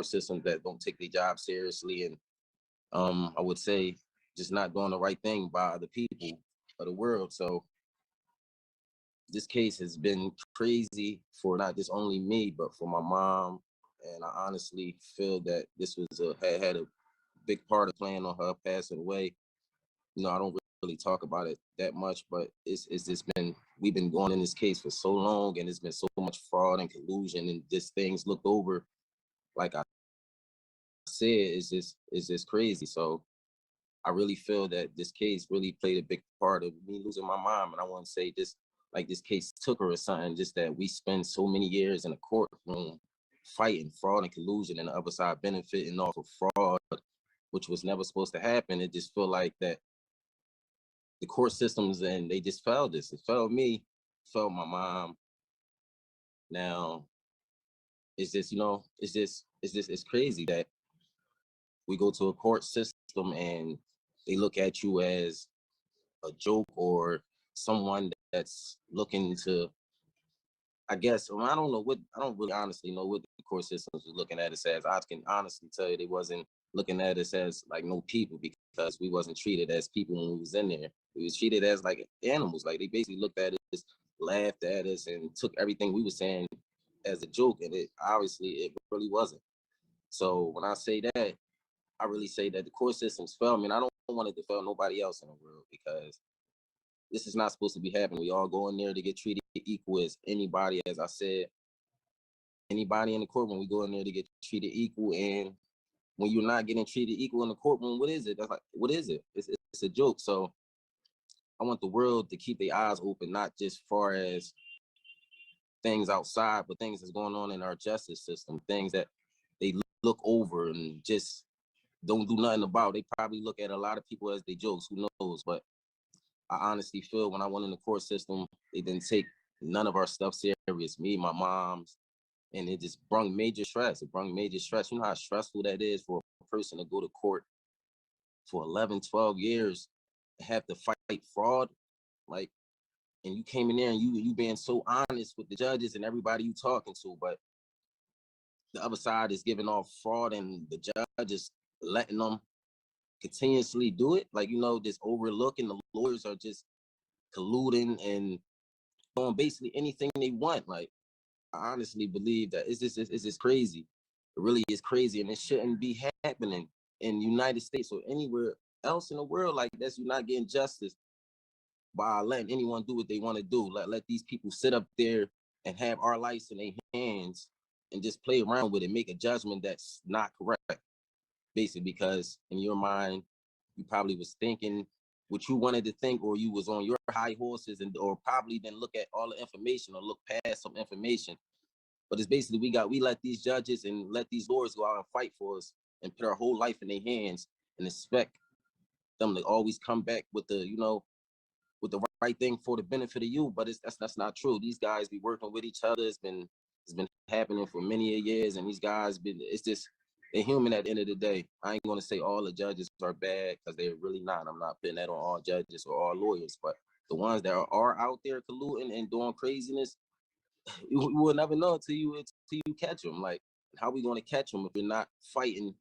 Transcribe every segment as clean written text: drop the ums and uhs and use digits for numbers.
systems that don't take their job seriously, and I would say just not doing the right thing by the people of the world. So this case has been crazy for not just only me, but for my mom. And I honestly feel that this was had a big part of playing on her passing away. I don't really talk about it that much, but it's just been, we've been going in this case for so long, and it's been so much fraud and collusion and just things looked over. Like I said, it's just crazy. So I really feel that this case really played a big part of me losing my mom. And I want to say this, like this case took her or something, just that we spend so many years in a courtroom fighting fraud and collusion, and the other side benefiting off of fraud, which was never supposed to happen. It just feel like that the court systems, and they just failed this. It failed me, failed my mom. Now it's just, it's crazy that we go to a court system and they look at you as a joke or someone that's looking to, I guess, I don't know what, I don't really honestly know what the court systems was looking at us as. I can honestly tell you they wasn't looking at us as like no people, because we wasn't treated as people when we was in there. We was treated as like animals. Like they basically looked at us, laughed at us, and took everything we were saying as a joke. And it obviously, it really wasn't. So when I say that, I really say that the court systems failed me, and I don't want it to fail nobody else in the world, because this is not supposed to be happening. We all go in there to get treated equal as anybody. As I said, anybody in the courtroom, we go in there to get treated equal. And when you're not getting treated equal in the courtroom, what is it? That's like, what is it? It's a joke. So I want the world to keep their eyes open, not just far as things outside, but things that's going on in our justice system, things that they look over and just don't do nothing about. They probably look at a lot of people as they jokes, who knows? But I honestly feel when I went in the court system, they didn't take none of our stuff serious. Me, my mom's, and it just brought major stress. It brought major stress. You know how stressful that is for a person to go to court for 11, 12 years, have to fight fraud, like, and you came in there and you being so honest with the judges and everybody you talking to, but the other side is giving off fraud, and the judge is letting them continuously do it. Like, just overlooking. The lawyers are just colluding and doing basically anything they want. Like, I honestly believe that it's just crazy. It really is crazy, and it shouldn't be happening in the United States or anywhere else in the world like this. You're not getting justice by letting anyone do what they want to do. Let these people sit up there and have our lives in their hands and just play around with it, make a judgment that's not correct, basically, because in your mind, you probably was thinking what you wanted to think, or you was on your high horses, and or probably didn't look at all the information or look past some information. But it's basically, we let these judges and let these lawyers go out and fight for us and put our whole life in their hands and expect them to always come back with the right thing for the benefit of you. But that's not true. These guys be working with each other. It's been happening for many years, and these guys it's just, they're human at the end of the day. I ain't gonna say all the judges are bad, because they're really not. I'm not putting that on all judges or all lawyers, but the ones that are out there colluding and doing craziness, you will never know until you catch them. Like, how we gonna catch them if you're not fighting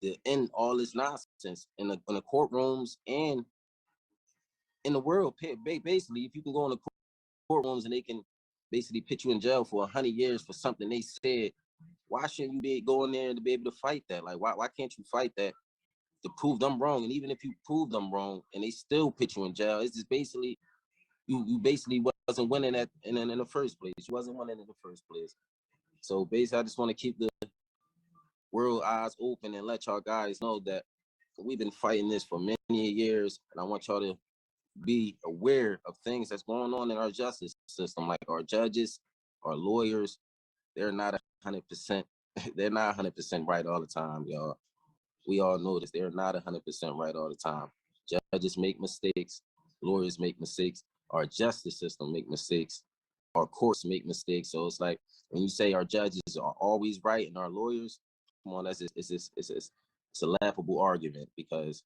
to end all this nonsense in the courtrooms and in the world? Basically, if you can go in the courtrooms and they can basically put you in jail for 100 years for something they said, why shouldn't you be going there to be able to fight that? Like, why can't you fight that to prove them wrong? And even if you prove them wrong and they still put you in jail, it's just basically, you basically wasn't winning in the first place. You wasn't winning in the first place. So basically, I just want to keep the world eyes open and let y'all guys know that we've been fighting this for many years, and I want y'all to be aware of things that's going on in our justice system. Like, our judges, our lawyers, they're not 100%. They're not 100% right all the time, y'all. We all know this. They're not 100% right all the time. Judges make mistakes. Lawyers make mistakes. Our justice system make mistakes. Our courts make mistakes. So it's like, when you say our judges are always right and our lawyers, come on, it's a laughable argument, because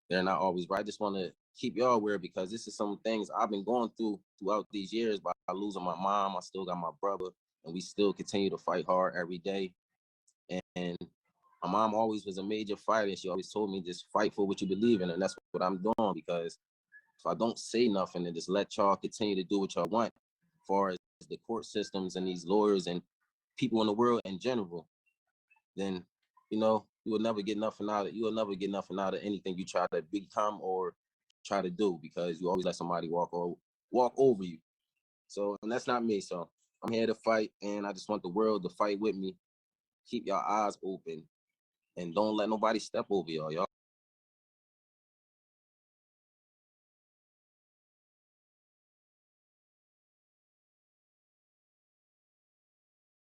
they're not always right. I just want to keep y'all aware, because this is some things I've been going through throughout these years. By losing my mom, I still got my brother, and we still continue to fight hard every day. And my mom always was a major fighter. She always told me just fight for what you believe in, and that's what I'm doing. Because if I don't say nothing and just let y'all continue to do what y'all want, as far as the court systems and these lawyers and people in the world in general, then you will never get nothing out of anything you try to become or try to do, because you always let somebody walk over you. So, and that's not me. So I'm here to fight, and I just want the world to fight with me. Keep your eyes open and don't let nobody step over y'all. Y'all